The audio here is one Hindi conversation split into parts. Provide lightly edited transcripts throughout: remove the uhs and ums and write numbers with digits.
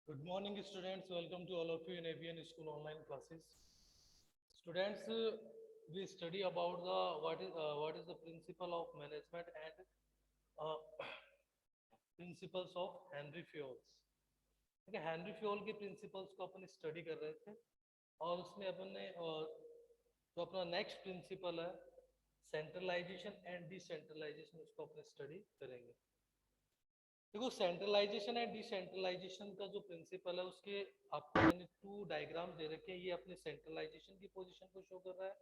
Good morning, students. Welcome to all of you in AVN School online classes. Students, we study about the what is the principle of management and uh, principles of Henry Fayol's. ठीक है, हेनरी फ्योल के प्रिंसिपल्स को अपन स्टडी कर रहे थे और उसमें अपन ने जो अपना नेक्स्ट प्रिंसिपल है सेंट्रलाइजेशन एंड डिसेंट्रलाइजेशन उसको अपन स्टडी करेंगे। देखो सेंट्रलाइजेशन एंड डिसेंट्रलाइजेशन का जो प्रिंसिपल है उसके आपको मैंने टू डायग्राम दे रखे हैं। ये अपने सेंट्रलाइजेशन की पोजीशन को शो कर रहा है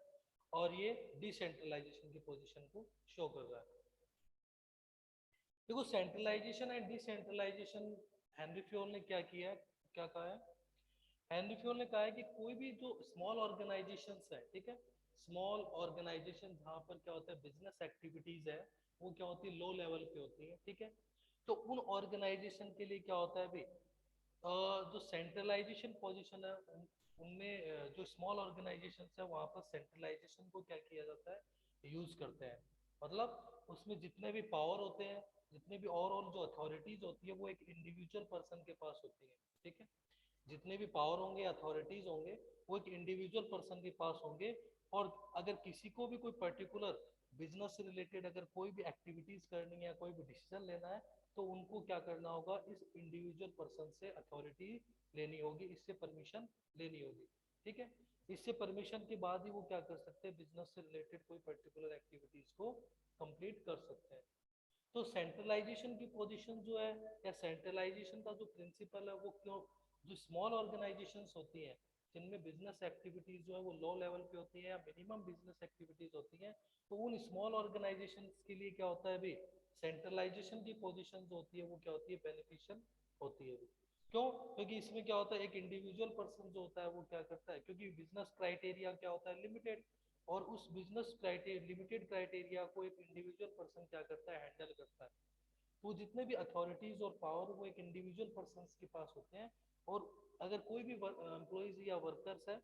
और ये डिसेंट्रलाइजेशन की पोजीशन को शो कर रहा है। देखो centralisation and decentralisation Henri Fayol ने क्या किया है, क्या कहा है? हेनरी फ्योल ने कहा है कि कोई भी जो स्मॉल ऑर्गेनाइजेशंस है, ठीक है, स्मॉल ऑर्गेनाइजेशन जहाँ पर क्या होता है बिजनेस एक्टिविटीज है वो क्या होती है लो लेवल पे होती है, ठीक है। तो उन ऑर्गेनाइजेशन के लिए क्या होता है भाई, जो सेंट्रलाइजेशन पोजीशन है उनमें जो स्मॉल ऑर्गेनाइजेशन है वहां पर सेंट्रलाइजेशन को क्या किया जाता है यूज करते हैं। मतलब उसमें जितने भी पावर होते हैं, जितने भी और जो अथॉरिटीज होती है वो एक इंडिविजुअल पर्सन के पास होती है, ठीक है। जितने भी पावर होंगे अथॉरिटीज होंगे वो एक इंडिविजुअल पर्सन के पास होंगे। और अगर किसी को भी कोई पर्टिकुलर बिजनेस से रिलेटेड अगर कोई भी एक्टिविटीज करनी है, कोई भी डिसीजन लेना है, तो उनको क्या करना होगा, इस इंडिविजुअल पर्सन से अथॉरिटी लेनी होगी, इससे परमिशन लेनी होगी, ठीक है। इससे परमिशन के बाद ही वो क्या कर सकते हैं, बिजनेस से रिलेटेड कोई पर्टिकुलर एक्टिविटीज को कंप्लीट कर सकते हैं। तो सेंट्रलाइजेशन की पोजीशन जो है या सेंट्रलाइजेशन का जो प्रिंसिपल है वो क्यों, जो स्मॉल ऑर्गेनाइजेशंस होती हैं जिनमें बिजनेस एक्टिविटीज जो है वो लो लेवल पे होती है या मिनिमम बिजनेस एक्टिविटीज होती हैं, तो उन स्मॉल ऑर्गेनाइजेशंस के लिए क्या होता है भाई, सेंट्रलाइजेशन की पोजीशन जो होती है वो क्या होती है, बेनिफिशियल होती है। क्यों? क्योंकि इसमें क्या होता है एक इंडिविजुअल पर्सन जो होता है वो क्या करता है, क्योंकि बिजनेस क्राइटेरिया क्या होता है लिमिटेड, और उस बिजनेस क्राइटेरिया लिमिटेड क्राइटेरिया को एक इंडिविजुअल पर्सन क्या करता है, हैंडल करता है। तो जितने भी अथॉरिटीज और पावर वो एक इंडिविजुअल पर्सन के पास होते हैं। और अगर कोई भी एम्प्लॉइज या वर्कर्स है,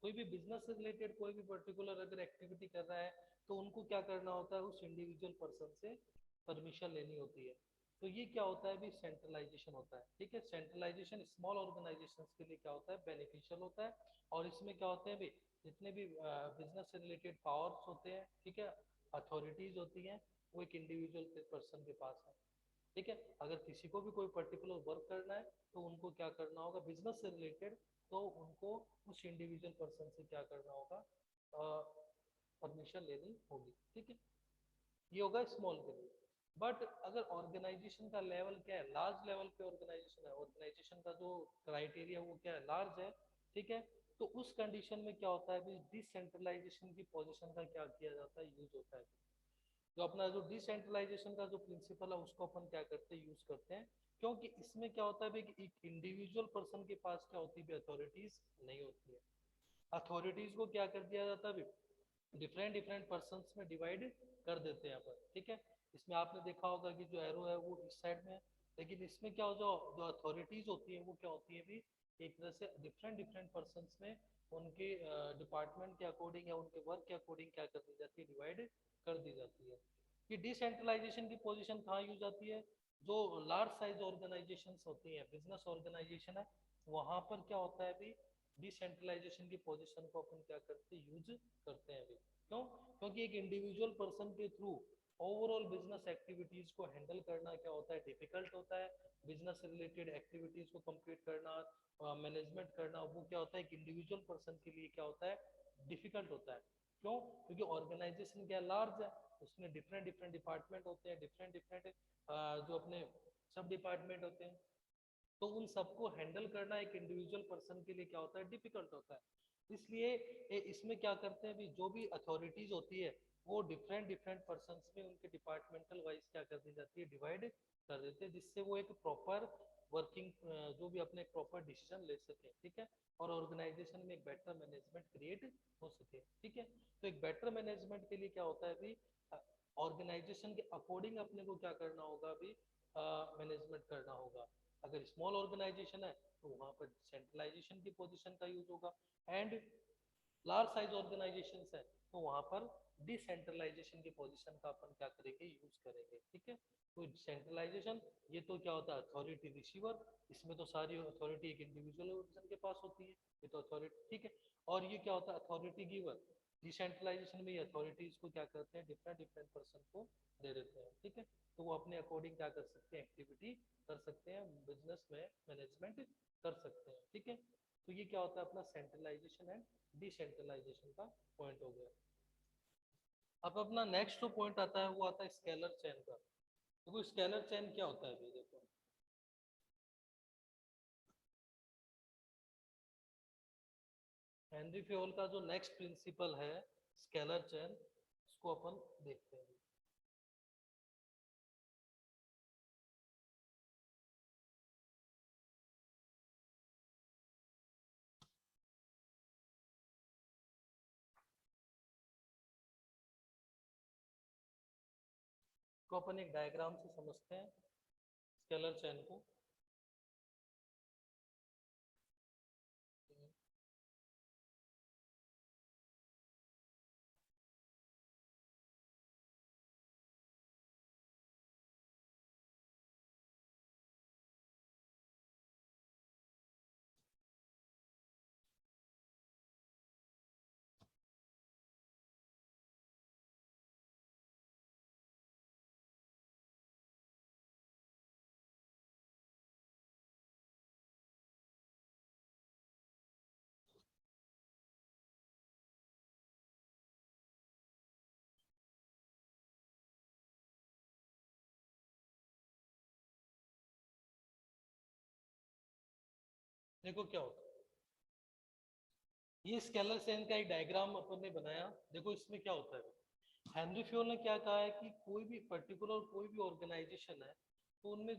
कोई भी बिजनेस से रिलेटेड कोई भी पर्टिकुलर अगर एक्टिविटी कर रहा है, तो उनको क्या करना होता है, उस इंडिविजुअल पर्सन से परमिशन लेनी होती है। तो ये क्या होता है भी, सेंट्रलाइजेशन होता है, ठीक है। सेंट्रलाइजेशन स्मॉल ऑर्गेनाइजेशंस के लिए क्या होता है, बेनिफिशियल होता है। और इसमें क्या होते हैं भी, जितने भी बिजनेस से रिलेटेड पावर्स होते हैं, ठीक है, अथॉरिटीज होती हैं, वो एक इंडिविजुअल पर्सन के पास है, ठीक है। अगर किसी को भी कोई पर्टिकुलर वर्क करना है तो उनको क्या करना होगा बिजनेस से रिलेटेड, तो उनको उस इंडिविजुअल पर्सन से क्या करना होगा, परमिशन लेनी होगी, ठीक है। ये होगा स्मॉल के लिए। बट अगर ऑर्गेनाइजेशन का लेवल क्या है, लार्ज लेवल पे ऑर्गेनाइजेशन है, ऑर्गेनाइजेशन का जो क्राइटेरिया वो क्या है, लार्ज है, ठीक है। तो उस कंडीशन में क्या होता है, डिसेंट्रलाइजेशन की पोजीशन का क्या किया जाता है, यूज होता है। जो अपना जो डिसेंट्रलाइजेशन का जो प्रिंसिपल है उसको अपन क्या करते हैं, यूज करते हैं। क्योंकि इसमें क्या होता है भाई कि एक इंडिविजुअल पर्सन के पास क्या होती है, अथॉरिटीज नहीं होती है। अथॉरिटीज को क्या कर दिया जाता है, डिफरेंट डिफरेंट पर्सन में डिवाइड कर देते हैं अपन, ठीक है। इसमें आपने देखा होगा कि जो एरो है वो इस साइड में है, लेकिन इसमें क्या हो, जो जो अथॉरिटीज होती है वो क्या होती है भी, एक तरह से डिफरेंट डिफरेंट पर्सन में उनके डिपार्टमेंट के अकॉर्डिंग या उनके वर्क के अकॉर्डिंग क्या कर दी जाती है, डिवाइड कर दी जाती है। कि डिसेंट्रलाइजेशन की पोजीशन कहाँ यूज आती है, जो लार्ज साइज ऑर्गेनाइजेशंस होती हैं, बिजनेस ऑर्गेनाइजेशन है, वहां पर क्या होता है अभी, डिसेंट्रलाइजेशन की पोजीशन को अपन क्या करते हैं, यूज करते हैं अभी। क्यों? क्योंकि एक इंडिविजुअल पर्सन के थ्रू ओवरऑल बिजनेस एक्टिविटीज को हैंडल करना क्या होता है, डिफिकल्ट होता है। बिजनेस से रिलेटेड एक्टिविटीज को कंप्लीट करना, मैनेजमेंट करना, वो क्या होता है एक इंडिविजुअल पर्सन के लिए क्या होता है, डिफिकल्ट होता है। क्यों? क्योंकि ऑर्गेनाइजेशन क्या लार्ज है, उसमें डिफरेंट डिफरेंट डिपार्टमेंट होते हैं, डिफरेंट डिफरेंट जो अपने सब डिपार्टमेंट होते हैं। तो उन सबको हैंडल करना एक इंडिविजुअल पर्सन के लिए क्या होता है, डिफिकल्ट होता है। इसलिए इसमें क्या करते हैं भी, जो भी अथॉरिटीज होती है वो डिफरेंट डिफरेंट पर्सन में उनके डिपार्टमेंटल वाइज क्या कर दी जाती है, डिवाइड कर देते हैं, जिससे वो एक प्रॉपर वर्किंग, जो भी अपने प्रॉपर डिसीजन ले सके, ठीक है। और ऑर्गेनाइजेशन में एक बेटर मैनेजमेंट क्रिएट हो सके, ठीक है। तो एक बेटर मैनेजमेंट के लिए क्या होता है अभी, ऑर्गेनाइजेशन के अकॉर्डिंग अपने को क्या करना होगा अभी, मैनेजमेंट करना होगा। अगर स्मॉल ऑर्गेनाइजेशन है तो वहां पर सेंट्रलाइजेशन की पोजीशन का यूज होगा, एंड लार्ज साइज ऑर्गेनाइजेशन है तो वहां पर डिसेंट्रलाइजेशन की पोजीशन का अपन क्या करेंगे, यूज करेंगे। ठीक है, तो सेंट्रलाइजेशन ये तो क्या होता है, अथॉरिटी रिसीवर, इसमें तो सारी अथॉरिटी एक इंडिविजुअल पर्सन के पास होती है, ये तो अथॉरिटी। ठीक है, और ये क्या होता है, अथॉरिटी गिवर। डिसेंट्रलाइजेशन में अथॉरिटीज को क्या करते हैं, डिफरेंट डिफरेंट पर्सन को दे देते हैं। ठीक है, तो वो अपने अकॉर्डिंग क्या कर सकते हैं, एक्टिविटी कर सकते हैं, बिजनेस में मैनेजमेंट कर सकते हैं। ठीक है, तो ये क्या होता है अपना सेंट्रलाइजेशन एंड डिसेंट्रलाइजेशन का पॉइंट हो गया। अब अपना नेक्स्ट जो पॉइंट आता है वो आता है स्केलर चेन का। देखो स्केलर चेन क्या होता है, देखो हेनरी फ्योल का जो नेक्स्ट प्रिंसिपल है स्केलर चेन, उसको अपन देखते हैं। को अपन एक डायग्राम से समझते हैं स्केलर चेन को। देखो क्या होता है, ये स्केलर चेन का एक डायग्राम अपन ने बनाया। देखो इसमें क्या होता है, हेनरी फ्योल ने क्या कहा है कि कोई भी पर्टिकुलर कोई भी ऑर्गेनाइजेशन है, तो उनमें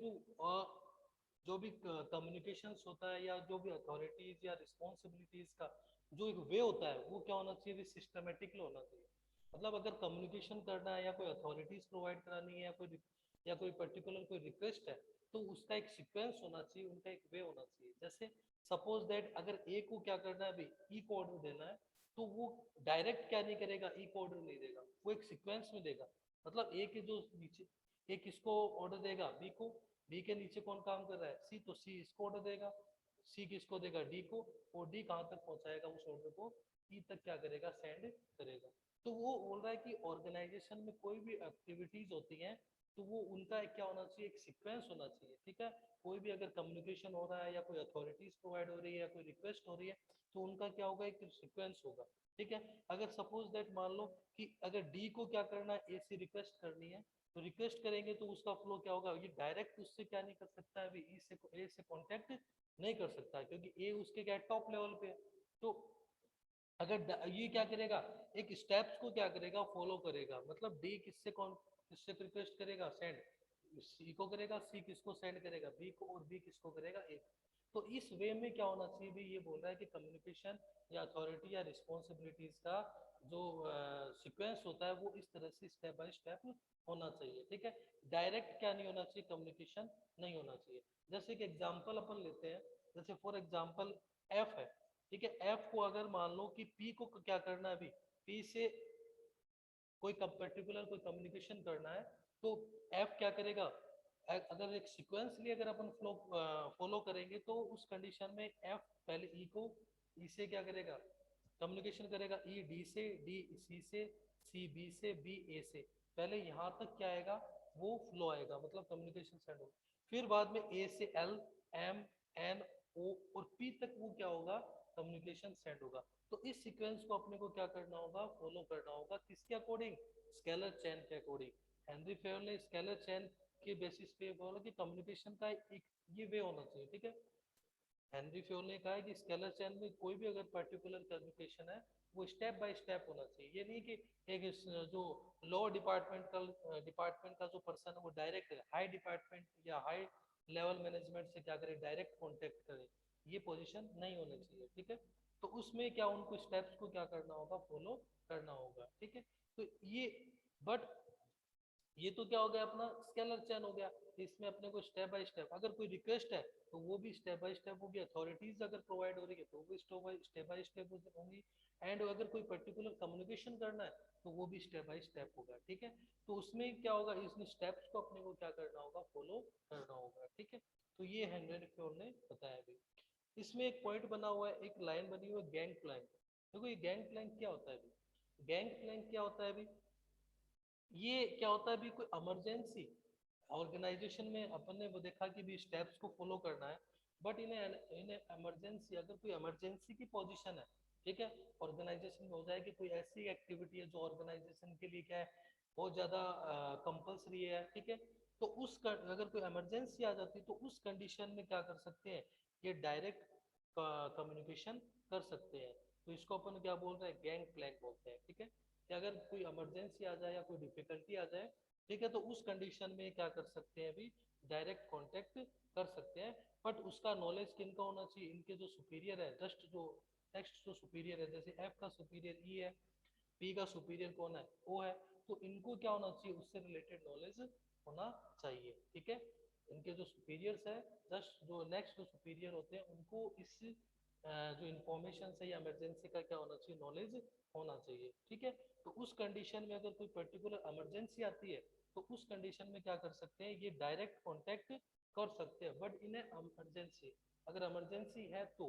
जो भी कम्युनिकेशंस होता है या जो भी अथॉरिटीज या रिस्पॉन्सिबिलिटीज का जो एक वे होता है वो क्या होना चाहिए, सिस्टमेटिकली होना चाहिए। मतलब अगर कम्युनिकेशन करना है या कोई अथॉरिटीज प्रोवाइड करानी है या कोई पर्टिकुलर कोई रिक्वेस्ट है, तो उसका एक सीक्वेंस होना चाहिए, उनका एक वे होना चाहिए। जैसे सपोज दैट अगर ए को क्या करना है अभी, ई को ऑर्डर देना है, तो वो डायरेक्ट क्या नहीं करेगा, ई को ऑर्डर नहीं देगा, वो एक सीक्वेंस में देगा। मतलब ए के जो नीचे ए किसको ऑर्डर देगा, बी को, बी के नीचे कौन काम कर रहा है, सी, तो सी इसको ऑर्डर देगा, सी किसको देगा, डी को, और डी कहाँ तक पहुंचाएगा उस ऑर्डर को, ई तक क्या करेगा, सेंड करेगा। तो वो बोल रहा है कि ऑर्गेनाइजेशन में कोई भी एक्टिविटीज होती हैं, तो वो उनका एक क्या होना चाहिए, एक सीक्वेंस होना चाहिए। ठीक है, कोई भी अगर कम्युनिकेशन हो रहा है या कोई अथॉरिटीज प्रोवाइड हो रही है या कोई रिक्वेस्ट हो रही है, तो उनका क्या होगा, एक सीक्वेंस होगा। ठीक है, अगर सपोज दैट मान लो कि अगर डी को क्या करना है, ए से रिक्वेस्ट करनी है, तो रिक्वेस्ट करेंगे तो उसका फ्लो क्या होगा, ये डायरेक्ट उससे क्या नहीं कर सकता है, अभी ई से ए से कांटेक्ट नहीं कर सकता है, क्योंकि ए उसके क्या टॉप लेवल पे है। तो अगर ये क्या करेगा, एक स्टेप्स को क्या करेगा, फॉलो करेगा। मतलब डी किससे कौन किससे रिक्वेस्ट करेगा, सेंड सी को करेगा, सी किसको सेंड करेगा, बी को, और बी किसको करेगा, ए। तो इस वे में क्या होना चाहिए भी, ये बोल रहा है कि कम्युनिकेशन या अथॉरिटी या रिस्पॉन्सिबिलिटीज का जो सीक्वेंस होता है वो इस तरह से स्टेप बाय स्टेप होना चाहिए। ठीक है, डायरेक्ट क्या नहीं होना चाहिए, कम्युनिकेशन नहीं होना चाहिए। जैसे कि एग्जांपल अपन लेते हैं, जैसे फॉर एग्जांपल एफ है। ठीक है, एफ को अगर मान लो कि पी को क्या करना है, अभी पी से कोई पर्टिकुलर कोई कम्युनिकेशन करना है, तो एफ क्या करेगा, अगर एक सीक्वेंसली अगर अपन फॉलो करेंगे, तो उस कंडीशन में एफ पहले ई को, ई से क्या करेगा, कम्युनिकेशन करेगा, ई डी से, डी सी से, सी बी से, बी ए से। पहले यहाँ तक क्या आएगा, वो फ्लो आएगा, मतलब कम्युनिकेशन सेंड होगा। फिर बाद में ए से एल, एम, एन, ओ और पी तक वो क्या होगा, कम्युनिकेशन सेंड होगा। तो इस सीक्वेंस को अपने को क्या करना होगा, फॉलो करना होगा, किसके अकॉर्डिंग, स्केलर चेन के अकॉर्डिंग। हेनरी फेयर ने स्केलर चेन के बेसिस पे बोला कि कम्युनिकेशन का एक ये वे होना चाहिए। ठीक है, हेनरी फ्योल ने कहा है कि स्केलर चेन में कोई भी अगर पर्टिकुलर कम्युनिकेशन है, वो स्टेप बाय स्टेप होना चाहिए। ये नहीं कि एक जो लो डिपार्टमेंट का जो पर्सन है वो डायरेक्ट हाई डिपार्टमेंट या हाई लेवल मैनेजमेंट से क्या करे, डायरेक्ट कांटेक्ट करे, ये पोजीशन नहीं होनी चाहिए। ठीक है, तो उसमें क्या उनको स्टेप्स को क्या करना होगा, फॉलो करना होगा। ठीक है, तो ये बट ये तो क्या हो गया अपना स्केलर चेन हो गया। इसमें अपने को स्टेप बाय स्टेप, अगर कोई रिक्वेस्ट है तो वो भी स्टेप बाय स्टेप होगी, अथॉरिटीज अगर प्रोवाइड हो रही है तो वो भी स्टेप बाय स्टेप होंगी, एंड अगर कोई पर्टिकुलर कम्युनिकेशन करना है तो वो भी स्टेप बाय स्टेप होगा। ठीक है, तो उसमें क्या होगा, इसमें स्टेप्स को अपने को क्या करना होगा, फॉलो करना होगा। ठीक है, तो ये हेनरी फ्योल ने बताया भी। इसमें एक पॉइंट बना हुआ है, एक लाइन बनी हुई है, गैंग प्लैंक। देखो ये गैंग प्लैंक क्या होता है अभी, गैंग प्लैंक क्या होता है अभी, ये क्या होता है अभी, कोई इमरजेंसी ऑर्गेनाइजेशन में अपन ने वो देखा कि भी स्टेप्स को फॉलो करना है, बट इन्हें इन्हें इमरजेंसी, अगर कोई इमरजेंसी की पोजीशन है, ठीक है, ऑर्गेनाइजेशन में हो जाए कि कोई ऐसी एक्टिविटी है जो ऑर्गेनाइजेशन के लिए क्या है, बहुत ज्यादा कंपल्सरी है, ठीक है, तो अगर कोई इमरजेंसी आ जाती है तो उस कंडीशन में क्या कर सकते हैं, ये डायरेक्ट कम्युनिकेशन कर सकते हैं। तो इसको अपन क्या बोल रहे हैं, गैंग प्लैंक बोलते हैं। ठीक है, कि अगर कोई इमरजेंसी आ जाए या कोई डिफिकल्टी आ जाए, ठीक है, तो उस कंडीशन में क्या कर सकते हैं अभी, डायरेक्ट कांटेक्ट कर सकते हैं। बट उसका नॉलेज किनका होना चाहिए, इनके जो सुपीरियर है, जस्ट जो नेक्स्ट जो सुपीरियर है, जैसे एफ का सुपीरियर ई है, पी का सुपीरियर कौन है, ओ है, तो इनको क्या होना चाहिए, उससे रिलेटेड नॉलेज होना चाहिए। ठीक है, इनके जो सुपीरियर्स है, जस्ट जो नेक्स्ट जो सुपीरियर होते हैं, उनको इस जो इंफॉर्मेशन है या इमरजेंसी का क्या होना चाहिए, नॉलेज होना चाहिए। ठीक है, तो उस कंडीशन में अगर कोई पर्टिकुलर इमरजेंसी आती है तो उस कंडीशन में क्या कर सकते हैं, ये डायरेक्ट कांटेक्ट कर सकते हैं, बट इन्हें इमरजेंसी, अगर इमरजेंसी है तो,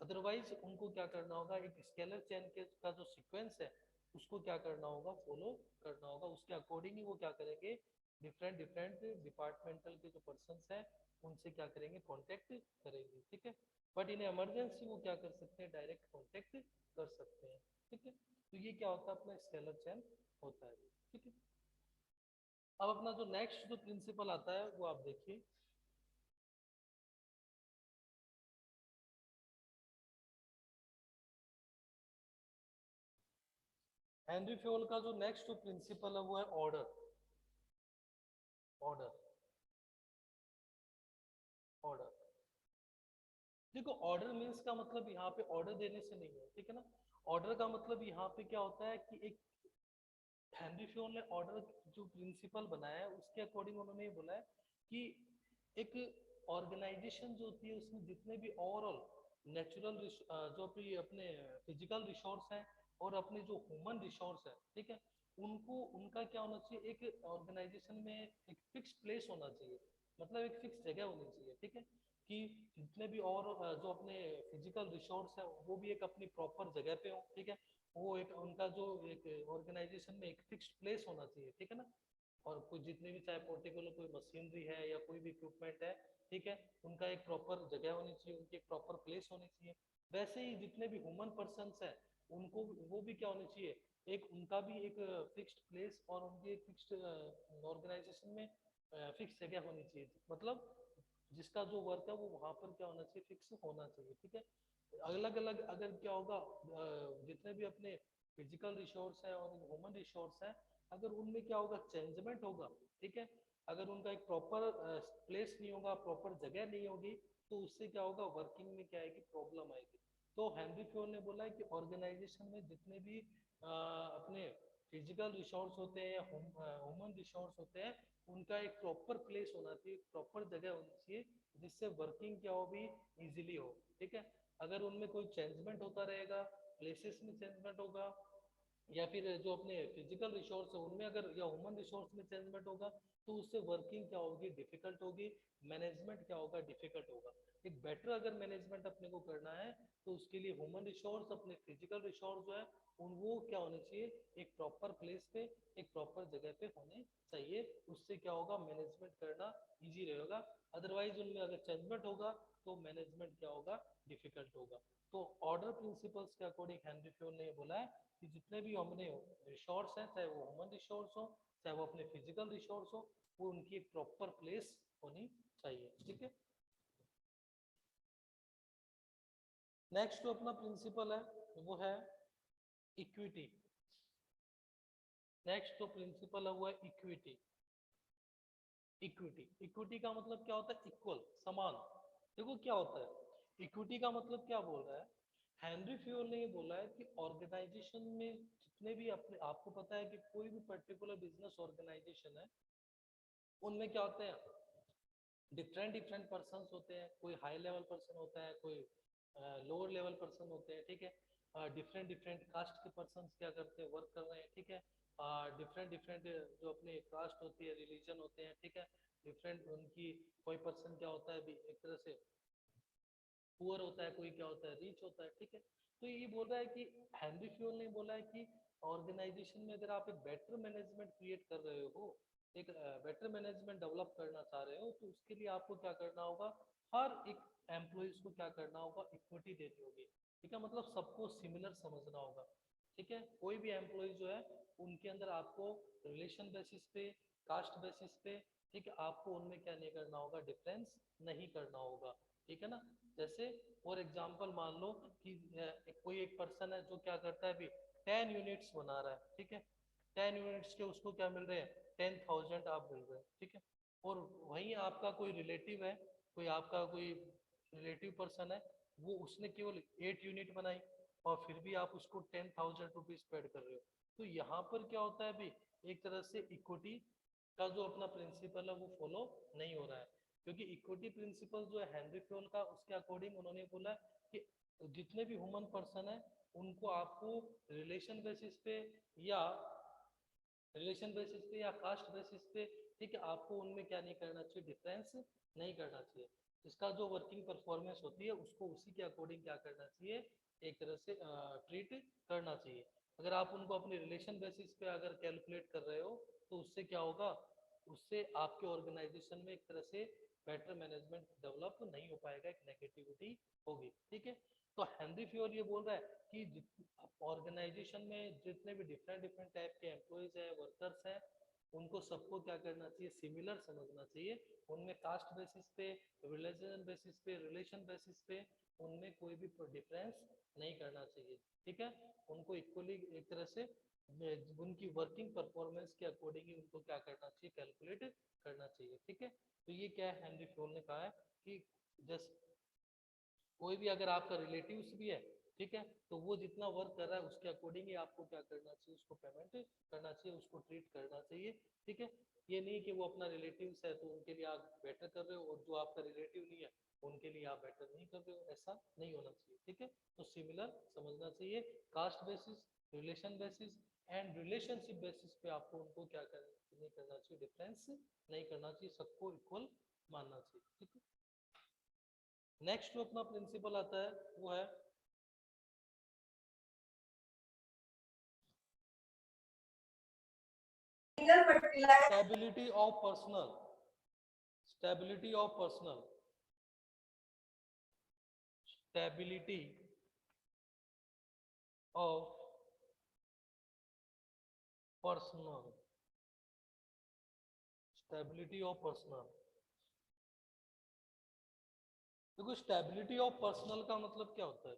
अदरवाइज उनको क्या करना होगा, एक स्केलर चेन के का जो सीक्वेंस है उसको क्या करना होगा, फॉलो करना होगा, उसके अकॉर्डिंग ही वो क्या करेंगे, डिफरेंट डिफरेंट डिपार्टमेंटल के जो पर्सन है उनसे क्या करेंगे, कांटेक्ट करेंगे। ठीक है, बट इन इमरजेंसी वो क्या कर सकते हैं, डायरेक्ट कांटेक्ट कर सकते हैं। ठीक है, तो ये क्या होता है, अपना स्केलर चेन होता है। ठीक है, अब अपना जो नेक्स्ट जो प्रिंसिपल आता है वो आप देखिए, हेनरी फ्योल का जो नेक्स्ट जो प्रिंसिपल है वो है ऑर्डर। ऑर्डर, ऑर्डर, देखो ऑर्डर मीन्स का मतलब यहाँ पे ऑर्डर देने से नहीं है, ठीक है ना। ऑर्डर का मतलब यहाँ पे क्या होता है कि एक हेनरी फ्योल ने ऑर्डर जो प्रिंसिपल बनाया है उसके अकॉर्डिंग उन्होंने ये बोला है कि एक ऑर्गेनाइजेशन जो होती है उसमें जितने भी ओवरऑल नेचुरल जो भी अपने फिजिकल रिसोर्स हैं और अपने जो ह्यूमन रिसोर्स है, ठीक है, उनको उनका क्या होना चाहिए, एक ऑर्गेनाइजेशन में एक फिक्स प्लेस होना चाहिए, मतलब एक फिक्स जगह होनी चाहिए। ठीक है, कि जितने भी और जो अपने फिजिकल रिसोर्स है वो भी एक अपनी प्रॉपर जगह पे हो। ठीक है, वो एक उनका जो एक ऑर्गेनाइजेशन में एक फिक्स्ड प्लेस होना चाहिए। ठीक है ना, और कोई जितने भी चाहे पर्टिकुलर कोई मशीनरी है या कोई भी इक्विपमेंट है, ठीक है, उनका एक प्रॉपर जगह होनी चाहिए, उनकी एक प्रॉपर प्लेस होनी चाहिए। वैसे ही जितने भी ह्यूमन पर्सन है उनको वो भी क्या होनी चाहिए, एक उनका भी एक फिक्स्ड प्लेस और उनकी एक फिक्स्ड ऑर्गेनाइजेशन में फिक्स जगह होनी चाहिए, मतलब जिसका जो वर्क है वो वहां पर क्या होना चाहिए, फिक्स होना चाहिए। ठीक है, अलग अलग अगर क्या होगा, जितने भी अपने फिजिकल रिसोर्स है और ह्यूमन रिसोर्स है, अगर उनमें क्या होगा, चेंजमेंट होगा, ठीक है, अगर उनका एक प्रॉपर प्लेस नहीं होगा, प्रॉपर जगह नहीं होगी, तो उससे क्या होगा, वर्किंग में क्या आएगी, प्रॉब्लम आएगी। तो हेनरी फ्योल ने बोला है कि ऑर्गेनाइजेशन में जितने भी अपने फिजिकल रिसोर्स होते हैं या ह्यूमन रिसोर्स होते हैं, उनका एक प्रॉपर प्लेस होना चाहिए, प्रॉपर जगह होनी चाहिए, जिससे वर्किंग क्या हो भी इजीली हो। ठीक है, अगर उनमें कोई चेंजमेंट होता रहेगा, प्लेसेस में चेंजमेंट होगा, या फिर जो अपने फिजिकल रिसोर्स है उनमें अगर या ह्यूमन रिसोर्स में चेंजमेंट होगा, तो उससे वर्किंग क्या होगी, डिफिकल्ट होगी, मैनेजमेंट क्या होगा, डिफिकल्ट होगा। एक बेटर अगर मैनेजमेंट अपने को करना है तो उसके लिए ह्यूमन रिसोर्स, अपने फिजिकल रिसोर्स जो है उन वो क्या होने चाहिए, एक प्रॉपर प्लेस पे, एक प्रॉपर जगह पे होने चाहिए। उससे क्या होगा, मैनेजमेंट करना इजी रहेगा। अदरवाइज उनमें अगर चेंजमेंट होगा तो मैनेजमेंट क्या होगा, डिफिकल्ट होगा। तो ऑर्डर प्रिंसिपल्स के अकॉर्डिंग हेनरी फ्योल ने बोला है कि जितने भी हमने रिसोर्स हैं, चाहे वो ह्यूमन रिसोर्स हो चाहे वो अपने फिजिकल रिसोर्स हो, वो उनकी एक प्रॉपर प्लेस होनी चाहिए। ठीक है, नेक्स्ट जो अपना प्रिंसिपल है वो है इक्विटी। नेक्स्ट जो प्रिंसिपल है वो है इक्विटी। इक्विटी, इक्विटी का मतलब क्या होता है, इक्वल, समान। देखो क्या होता है, इक्विटी का मतलब क्या बोल रहा है, हेनरी फ्यूल ने ये बोला है कि ऑर्गेनाइजेशन में जितने भी अपने, आपको पता है कि कोई भी पर्टिकुलर बिजनेस ऑर्गेनाइजेशन है उनमें क्या होते हैं, डिफरेंट डिफरेंट पर्सन होते हैं, कोई हाई लेवल पर्सन होता है, कोई लोअर लेवल पर्सन होते हैं, ठीक है। डिफरेंट डिफरेंट कास्ट के पर्सन क्या करते हैं, वर्क कर रहे हैं, ठीक है। डिफरेंट डिफरेंट जो अपनी कास्ट होती है, रिलीजन होते हैं, ठीक है। डिफरेंट उनकी, कोई पर्सन क्या होता है भी एक तरह से पुअर होता है, कोई क्या होता है रिच होता है, ठीक है। तो ये बोल रहा है कि हेनरी फ्यूल ने बोला है कि ऑर्गेनाइजेशन में अगर आप एक बेटर मैनेजमेंट क्रिएट कर रहे हो, एक बेटर मैनेजमेंट डेवलप करना चाह रहे हो, तो उसके लिए आपको क्या करना होगा, हर एक एम्प्लॉइज को क्या करना होगा, इक्विटी देनी होगी, ठीक है। मतलब सबको सिमिलर समझना होगा, ठीक है। कोई भी एम्प्लॉय जो है उनके अंदर आपको रिलेशन बेसिस पे, कास्ट बेसिस पे, ठीक है, आपको उनमें क्या नहीं करना होगा, डिफरेंस नहीं करना होगा, ठीक है ना। जैसे फॉर एग्जांपल मान लो कि कोई एक पर्सन है जो क्या करता है अभी 10 यूनिट्स बना रहा है, ठीक है। 10 यूनिट्स के उसको क्या मिल रहे हैं, 10,000 आप मिल रहे हैं, ठीक है। और वहीं आपका कोई रिलेटिव है, कोई आपका कोई रिलेटिव पर्सन है, वो उसने केवल 8 यूनिट बनाई और फिर भी आप उसको 10,000 रुपीज पेड कर रहे हो। तो यहाँ पर क्या होता है अभी, एक तरह से इक्विटी का जो अपना प्रिंसिपल है वो फॉलो नहीं हो रहा है, क्योंकि इक्विटी प्रिंसिपल जो है हेनरी फ्योल का, उसके अकॉर्डिंग उन्होंने बोला कि जितने भी ह्यूमन पर्सन है उनको आपको रिलेशन बेसिस पे या कास्ट बेसिस पे, ठीक है, आपको उनमें क्या नहीं करना चाहिए, डिफरेंस नहीं करना चाहिए। इसका जो वर्किंग परफॉर्मेंस होती है उसको उसी के अकॉर्डिंग क्या करना चाहिए, एक तरह से ट्रीट करना चाहिए। अगर आप उनको अपने रिलेशन बेसिस पे अगर कैलकुलेट कर रहे हो तो उससे क्या होगा, उससे आपके ऑर्गेनाइजेशन में एक तरह से बेटर मैनेजमेंट डेवलप नहीं हो पाएगा, एक नेगेटिविटी होगी, ठीक है। तो हेनरी फ्योल ये बोल रहा है कि ऑर्गेनाइजेशन में जितने भी डिफरेंट डिफरेंट टाइप के एम्प्लॉयज हैं, वर्कर्स हैं, उनको सबको क्या करना चाहिए, सिमिलर समझना चाहिए। उनमें कास्ट बेसिस पे, रिलीजन बेसिस पे, रिलेशन बेसिस पे उनमें कोई भी डिफरेंस नहीं करना चाहिए, ठीक है। उनको इक्वली एक तरह से उनकी वर्किंग परफॉर्मेंस के अकॉर्डिंग ही उनको क्या करना चाहिए, कैलकुलेट करना चाहिए, ठीक है। तो ये क्या है, हेनरी फ्योल ने कहा है कि जस्ट कोई भी अगर आपका रिलेटिव्स भी है, ठीक है, तो वो जितना वर्क कर रहा है उसके अकॉर्डिंग ही आपको क्या करना चाहिए, उसको पेमेंट करना चाहिए, उसको ट्रीट करना चाहिए, ठीक है। ये नहीं कि वो अपना रिलेटिव्स है तो उनके लिए आप बेटर कर रहे हो और जो आपका रिलेटिव नहीं है उनके लिए आप बेटर नहीं कर रहे हो, ऐसा नहीं होना चाहिए, ठीक है। तो सिमिलर समझना चाहिए, caste basis, relation basis and relationship basis पे आपको उनको क्या नहीं करना चाहिए, डिफरेंस नहीं करना चाहिए, सबको इक्वल मानना चाहिए, ठीक है। नेक्स्ट जो अपना प्रिंसिपल आता है वो है stability of personal, stability of personal, stability of personal, stability of personal. देखो स्टेबिलिटी ऑफ पर्सनल का मतलब क्या होता है,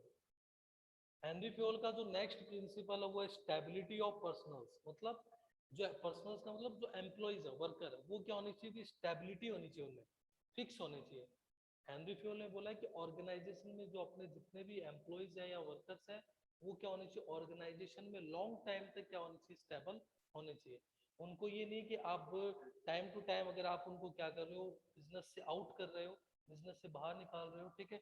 हेनरी फ्योल का जो नेक्स्ट प्रिंसिपल है वो है स्टेबिलिटी ऑफ पर्सनल्स। मतलब जो पर्सनल्स का मतलब जो एम्प्लॉइज है, वर्कर है, वो क्या होनी चाहिए, स्टेबिलिटी होनी चाहिए, उनमें फिक्स होने चाहिए। हेनरी फ्योल ने बोला कि ऑर्गेनाइजेशन में जो अपने जितने भी एम्प्लॉइज हैं या वर्कर्स हैं वो क्या होने चाहिए, ऑर्गेनाइजेशन में लॉन्ग टाइम तक क्या होने चाहिए, स्टेबल होने चाहिए। उनको ये नहीं कि आप टाइम टू टाइम अगर आप उनको क्या कर रहे हो, बिजनेस से आउट कर रहे हो, बिजनेस से बाहर निकाल रहे हो, ठीक है,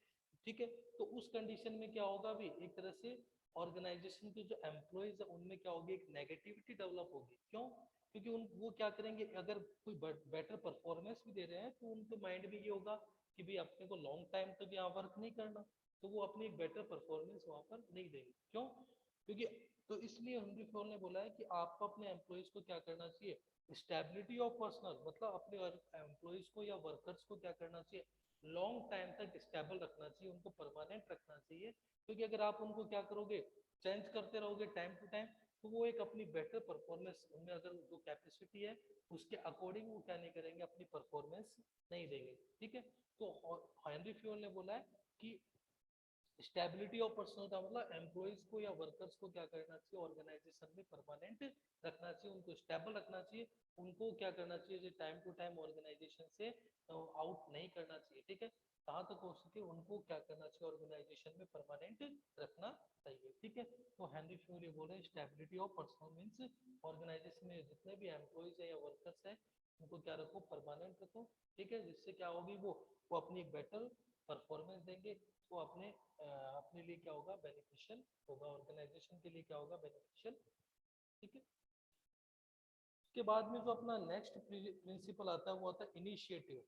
ठीक है। तो उस कंडीशन में क्या होगा भी, एक तरह से ऑर्गेनाइजेशन के जो एम्प्लॉइज है उनमें क्या होगी, एक नेगेटिविटी डेवलप होगी। क्यों, क्योंकि उन वो क्या करेंगे, अगर कोई बेटर परफॉर्मेंस भी दे रहे हैं तो उनके माइंड में ये होगा कि भाई अपने को लॉन्ग टाइम तक यहाँ वर्क नहीं करना, तो वो अपनी एक बेटर परफॉर्मेंस वहां पर नहीं देंगे। क्यों, क्योंकि तो इसलिए हेनरी फ्योल ने बोला है कि आपको अपने एम्प्लॉइज को क्या करना चाहिए, स्टेबिलिटी ऑफ पर्सनल, मतलब अपने एम्प्लॉइज को या वर्कर्स को क्या करना चाहिए, लॉन्ग टाइम तक स्टेबल रखना चाहिए, उनको परमानेंट रखना चाहिए। क्योंकि अगर आप उनको क्या करोगे, चेंज करते रहोगे टाइम टू टाइम, तो वो एक अपनी बेटर परफॉर्मेंस, उनमें अगर जो कैपेसिटी है उसके अकॉर्डिंग वो क्या नहीं करेंगे, अपनी परफॉर्मेंस नहीं देंगे, ठीक है। तो हेनरी फ्योल ने बोला है कि स्टेबिलिटी ऑफ पर्सनल का मतलब एम्प्लॉइज को या वर्कर्स को क्या करना चाहिए, ऑर्गेनाइजेशन में परमानेंट रखना चाहिए, उनको स्टेबल रखना चाहिए, उनको क्या करना चाहिए, टाइम टू टाइम ऑर्गेनाइजेशन से आउट नहीं करना चाहिए, ठीक है, कहाँ तक हो सके उनको क्या करना चाहिए, ऑर्गेनाइजेशन में परमानेंट रखना चाहिए, ठीक है। तो हेनरी फ्यूल ये बोल रहे हैं stability of personnel means organisation में जितने भी एम्प्लॉइज है या वर्कर्स है उनको क्या रखो, परमानेंट रखो, ठीक है, जिससे क्या होगी वो अपनी बेटर परफॉर्मेंस देंगे, वो अपने लिए क्या होगा, बेनिफिशियल होगा, ऑर्गेनाइजेशन के लिए क्या होगा, बेनिफिशियल, ठीक है। उसके बाद में जो अपना नेक्स्ट प्रिंसिपल आता है वो आता है इनिशिएटिव।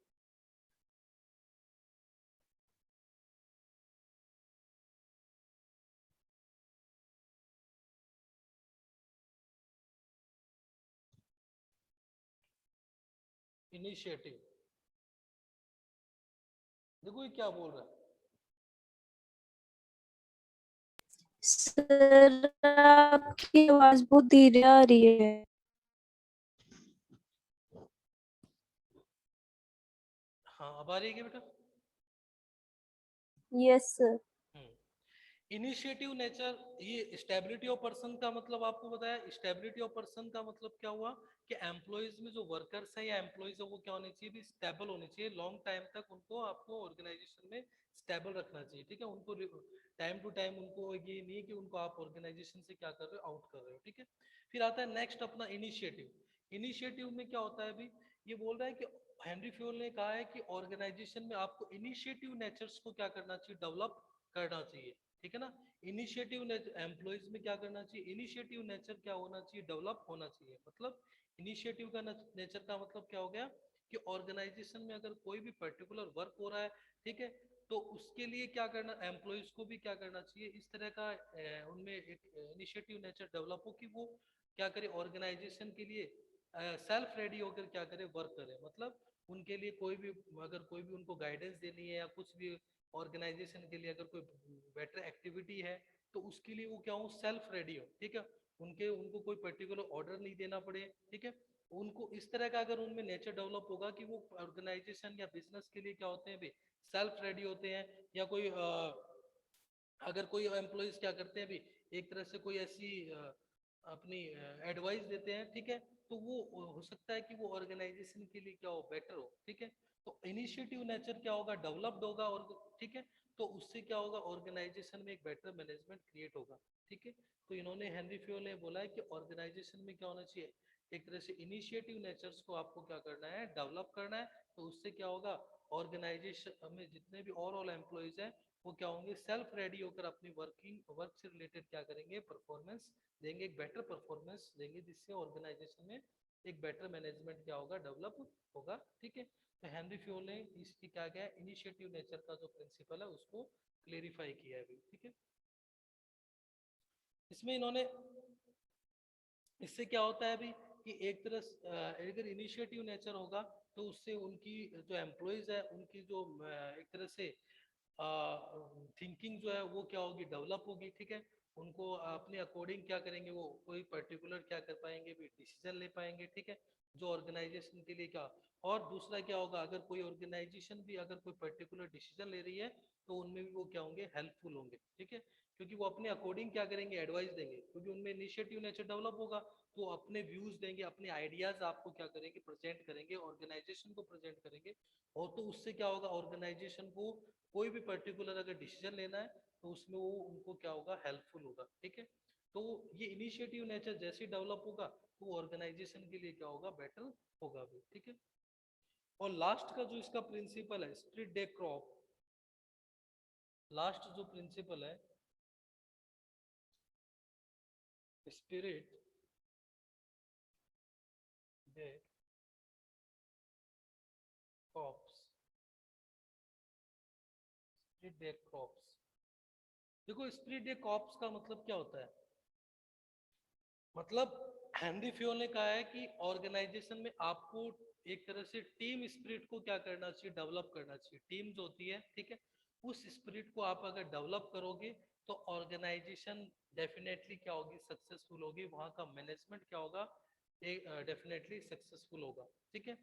इनिशिएटिव देखो ये क्या बोल रहा है, सर आपकी आवाज बहुत धीरे आ रही है। हाँ अब आ रही है क्या बेटा? Yes sir. इनिशिएटिव नेचर, ये स्टेबिलिटी ऑफ पर्सन का मतलब आपको बताया, स्टेबिलिटी ऑफ पर्सन का मतलब क्या हुआ कि एम्प्लॉयज में जो वर्कर्स है या एम्प्लॉयज है वो क्या होने चाहिए, भी स्टेबल होने चाहिए, लॉन्ग टाइम तक उनको आपको ऑर्गेनाइजेशन में स्टेबल रखना चाहिए, ठीक है, उनको टाइम टू टाइम उनको ये नहीं है कि उनको आप ऑर्गेनाइजेशन से क्या कर रहे हो, आउट कर रहे हो, ठीक है। फिर आता है नेक्स्ट अपना इनिशिएटिव। इनिशिएटिव में क्या होता है अभी, ये बोल रहा है कि हेनरी फ्यूल ने कहा है कि ऑर्गेनाइजेशन में आपको इनिशिएटिव नेचर्स को क्या करना चाहिए, डेवलप करना चाहिए, ठीक है ना। इनिशिएटिव एम्प्लॉयज में क्या करना चाहिए, इनिशिएटिव नेचर क्या होना चाहिए, डेवलप होना चाहिए, मतलब इनिशिएटिव का नेचर का मतलब क्या हो गया कि ऑर्गेनाइजेशन में अगर कोई भी पर्टिकुलर वर्क हो रहा है, ठीक है, तो उसके लिए क्या करना, एम्प्लॉयज को भी क्या करना चाहिए, इस तरह का उनमें एक इनिशिएटिव नेचर डेवलप हो कि वो क्या करे, ऑर्गेनाइजेशन के लिए सेल्फ रेडी होकर क्या करे, वर्क करे, मतलब उनके लिए कोई भी, अगर कोई भी उनको गाइडेंस देनी है या कुछ भी ऑर्गेनाइजेशन के लिए अगर कोई बेटर एक्टिविटी है तो उसके लिए वो क्या हो, सेल्फ रेडी हो, ठीक है, उनको कोई पर्टिकुलर ऑर्डर नहीं देना पड़े, ठीक है, उनको इस तरह का अगर उनमें नेचर डेवलप होगा कि वो ऑर्गेनाइजेशन या बिजनेस के लिए क्या होते हैं भी, सेल्फ रेडी होते हैं, या कोई अगर कोई एम्प्लॉयज क्या करते हैं भी, एक तरह से कोई ऐसी अपनी एडवाइस देते हैं, ठीक है, तो वो हो सकता है कि वो ऑर्गेनाइजेशन के लिए क्या हो, बेटर हो, ठीक है, तो इनिशिएटिव नेचर क्या होगा, डेवलप्ड होगा, और ठीक है, तो उससे क्या होगा, ऑर्गेनाइजेशन में एक बेटर मैनेजमेंट क्रिएट होगा, ठीक है। तो इन्होंने हेनरी फ्यूल ने बोला है कि ऑर्गेनाइजेशन में क्या होना चाहिए, एक तरह से इनिशिएटिव नेचर्स को आपको क्या करना है, डेवलप करना है, तो उससे क्या होगा, ऑर्गेनाइजेशन में जितने भी ओवरऑल एम्प्लॉयज हैं वो क्या होंगे, सेल्फ रेडी होकर अपनी वर्क से रिलेटेड क्या करेंगे, परफॉर्मेंस देंगे, एक बेटर परफॉर्मेंस देंगे, जिससे ऑर्गेनाइजेशन में एक बेटर मैनेजमेंट क्या होगा, डेवलप होगा, ठीक है। तो हेनरी फ्यूल ने इसकी क्या किया, इनिशिएटिव नेचर का जो प्रिंसिपल है उसको क्लेरिफाई किया है अभी, ठीक है। इसमें इन्होंने, इससे क्या होता है अभी कि एक तरह अगर इनिशिएटिव नेचर होगा तो उससे उनकी जो एम्प्लॉयज है उनकी जो एक तरह से थिंकिंग जो है वो क्या होगी, डेवलप होगी, ठीक है, उनको अपने अकॉर्डिंग क्या करेंगे, वो कोई पर्टिकुलर क्या कर पाएंगे भी, डिसीजन ले पाएंगे, ठीक है, जो ऑर्गेनाइजेशन के लिए क्या, और दूसरा क्या होगा, अगर कोई ऑर्गेनाइजेशन भी अगर कोई पर्टिकुलर डिसीजन ले रही है तो उनमें भी वो क्या होंगे, हेल्पफुल होंगे, ठीक है, क्योंकि वो अपने अकॉर्डिंग क्या करेंगे, एडवाइस देंगे, क्योंकि उनमें इनिशिएटिव नेचर डेवलप होगा, तो अपने व्यूज देंगे, अपने आइडियाज आपको क्या करेंगे, प्रेजेंट करेंगे, ऑर्गेनाइजेशन को प्रेजेंट करेंगे, और तो उससे क्या होगा, ऑर्गेनाइजेशन को कोई भी पर्टिकुलर अगर डिसीजन लेना है तो उसमें वो उनको क्या होगा, हेल्पफुल होगा, ठीक है। तो ये इनिशिएटिव नेचर जैसे डेवलप होगा तो ऑर्गेनाइजेशन के लिए क्या होगा, बेटर होगा भी, ठीक है। और लास्ट का जो इसका प्रिंसिपल है, स्प्लिट डे क्रॉप, लास्ट जो प्रिंसिपल है, spirit day crops, split day crops, देखो स्प्लिट डे क्रॉप्स का मतलब क्या होता है, मतलब हेनरी फ्यूल ने कहा है कि ऑर्गेनाइजेशन में आपको एक तरह से टीम स्पिरिट को क्या करना चाहिए, डेवलप करना चाहिए, टीम जो होती है, ठीक है, उस स्पिरिट को आप अगर डेवलप करोगे तो ऑर्गेनाइजेशन डेफिनेटली क्या होगी, सक्सेसफुल होगी, वहां का मैनेजमेंट क्या होगा, डेफिनेटली सक्सेसफुल होगा, ठीक है।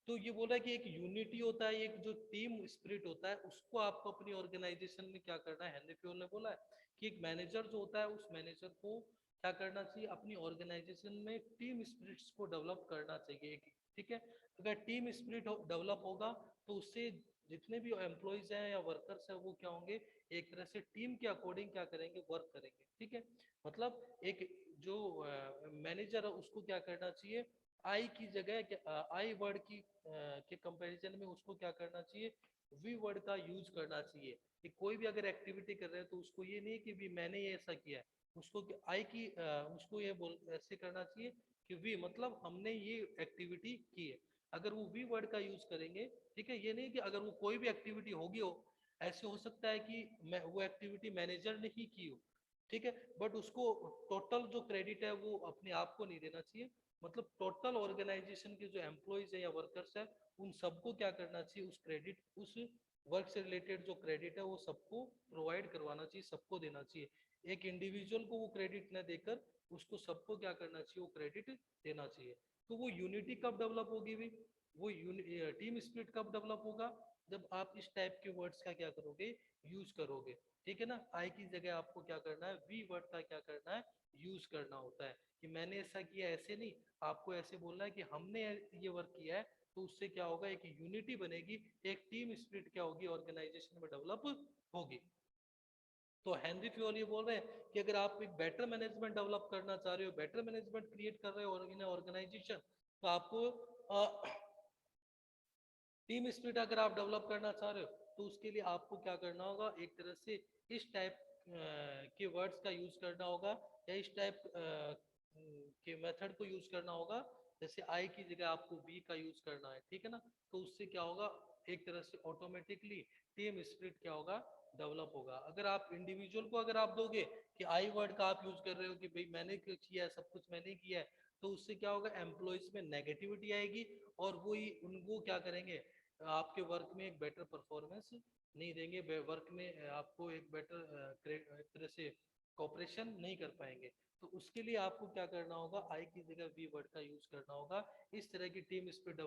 तो ये बोल रहा है कि एक यूनिटी होता है, एक जो टीम स्पिरिट होता है, उसको आपको अपनी ऑर्गेनाइजेशन में क्या करना है। हेनरी फ्योल ने बोला है कि एक मैनेजर जो होता है, उस मैनेजर को क्या करना चाहिए, अपनी ऑर्गेनाइजेशन में टीम स्पिरिट्स को डेवलप करना चाहिए। ठीक है, अगर टीम स्पिरिट डेवलप होगा तो उससे जितने भी एम्प्लॉयज हैं या वर्कर्स हैं वो क्या होंगे, एक तरह से टीम के अकॉर्डिंग क्या करेंगे, वर्क करेंगे। ठीक है, मतलब एक जो मैनेजर है उसको क्या करना चाहिए, आई की जगह आई वर्ड की के कंपैरिजन में उसको क्या करना चाहिए, वी वर्ड का यूज करना चाहिए। कि कोई भी अगर एक्टिविटी कर रहे हैं तो उसको ये नहीं कि भी मैंने ये ऐसा किया है, उसको आई की उसको ये बोल ऐसे करना चाहिए कि वी मतलब हमने ये एक्टिविटी की है। अगर वो वी वर्ड का यूज करेंगे, ठीक है, ये नहीं कि अगर वो कोई भी एक्टिविटी होगी हो, ऐसे हो सकता है कि वो एक्टिविटी मैनेजर ने ही की हो, ठीक है, बट उसको टोटल जो क्रेडिट है वो अपने आप को नहीं देना चाहिए। मतलब टोटल ऑर्गेनाइजेशन के जो एम्प्लॉयज है या वर्कर्स है, उन सबको क्या करना चाहिए, उस क्रेडिट, उस वर्क से रिलेटेड जो क्रेडिट है वो सबको प्रोवाइड करवाना चाहिए, सबको देना चाहिए। एक इंडिविजुअल को वो क्रेडिट न देकर उसको सबको क्या करना चाहिए, वो क्रेडिट देना चाहिए। तो वो यूनिटी कब डेवलप होगी भी, वो टीम स्पिरिट कब डेवलप होगा, जब आप इस टाइप के वर्ड्स का क्या करोगे, यूज करोगे। ठीक है ना, आई की जगह आपको क्या करना है, वी वर्ड का क्या करना है, यूज करना होता है। कि मैंने ऐसा किया, ऐसे नहीं, आपको ऐसे बोलना है कि हमने ये वर्क किया है। तो उससे क्या होगा, एक यूनिटी बनेगी, एक टीम स्पिरिट क्या होगी, ऑर्गेनाइजेशन में डेवलप होगी। तो हेनरी फ्योल ये बोल रहे हैं कि अगर आप एक बेटर मैनेजमेंट डेवलप करना चाह रहे हो, बेटर मैनेजमेंट क्रिएट कर रहे हो इन ऑर्गेनाइजेशन, तो आपको टीम स्पिरिट अगर आप डेवलप करना चाह रहे हो तो उसके लिए आपको क्या करना होगा, एक तरह से इस टाइप के वर्ड्स का यूज करना होगा, या इस टाइप के मेथड को यूज करना होगा। जैसे आई की जगह आपको बी का यूज करना है, ठीक है ना। तो उससे क्या होगा, एक तरह से ऑटोमेटिकली टीम स्पिरिट क्या होगा, डेवलप होगा। अगर आप इंडिविजुअल को अगर आप दोगे कि आई वर्ड का आप यूज कर रहे हो कि भाई मैंने किया है, सब कुछ मैंने किया है, तो उससे क्या होगा, एम्प्लॉयज में नेगेटिविटी आएगी, और वो ही उनको क्या करेंगे, आपके वर्क में एक बेटर परफॉर्मेंस नहीं देंगे, वर्क में आपको एक बेटर एक तरह से कॉपरेशन नहीं कर पाएंगे। तो उसके लिए आपको क्या करना होगा, आई की जगह वी वर्ड का यूज करना होगा। इस तरह की टीम स्पिरिट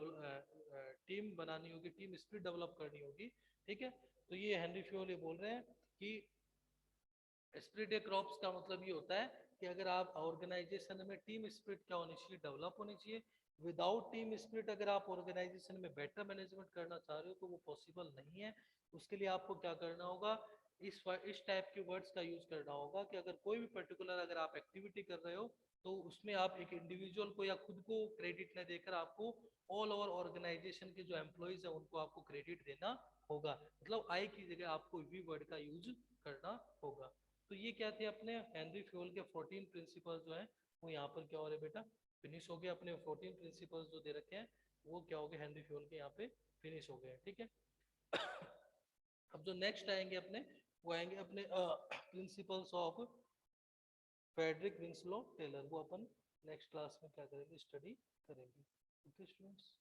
टीम बनानी होगी, टीम स्पिरिट डेवलप करनी होगी। ठीक है, तो ये हेनरी फ्योल ये बोल रहे हैं कि स्पिरिट क्रॉप्स का मतलब ये होता है कि अगर आप ऑर्गेनाइजेशन में टीम स्पिरिट क्या होनी चाहिए, डेवलप होनी चाहिए। विदाउट टीम स्पिरिट अगर आप ऑर्गेनाइजेशन में बेटर मैनेजमेंट करना चाह रहे हो तो वो पॉसिबल नहीं है। उसके लिए आपको क्या करना होगा, इस टाइप के वर्ड्स का यूज करना होगा कि अगर कोई भी पर्टिकुलर अगर आप एक्टिविटी कर रहे हो तो उसमें आप एक इंडिविजुअल को या खुद को क्रेडिट न देकर आपको ऑल ओवर ऑर्गेनाइजेशन के जो एम्प्लॉयज है उनको आपको क्रेडिट देना होगा। मतलब आई की जगह आपको वी वर्ड का यूज करना होगा। तो ये क्या थे अपने हेनरी फ्योल के 14 प्रिंसिपल्स जो हैं, वो यहाँ पर क्या हो रहे बेटा, फिनिश हो गए। अपने 14 प्रिंसिपल्स जो दे रखे हैं वो क्या हो गए, हेनरी फ्योल के यहाँ पे फिनिश हो गए। ठीक है, अब जो नेक्स्ट आएंगे अपने, वो आएंगे अपने principles of Frederick Winslow Taylor. वो अपन नेक्स्ट क्लास में क्या करेंगे, स्टडी करेंगे। Okay students.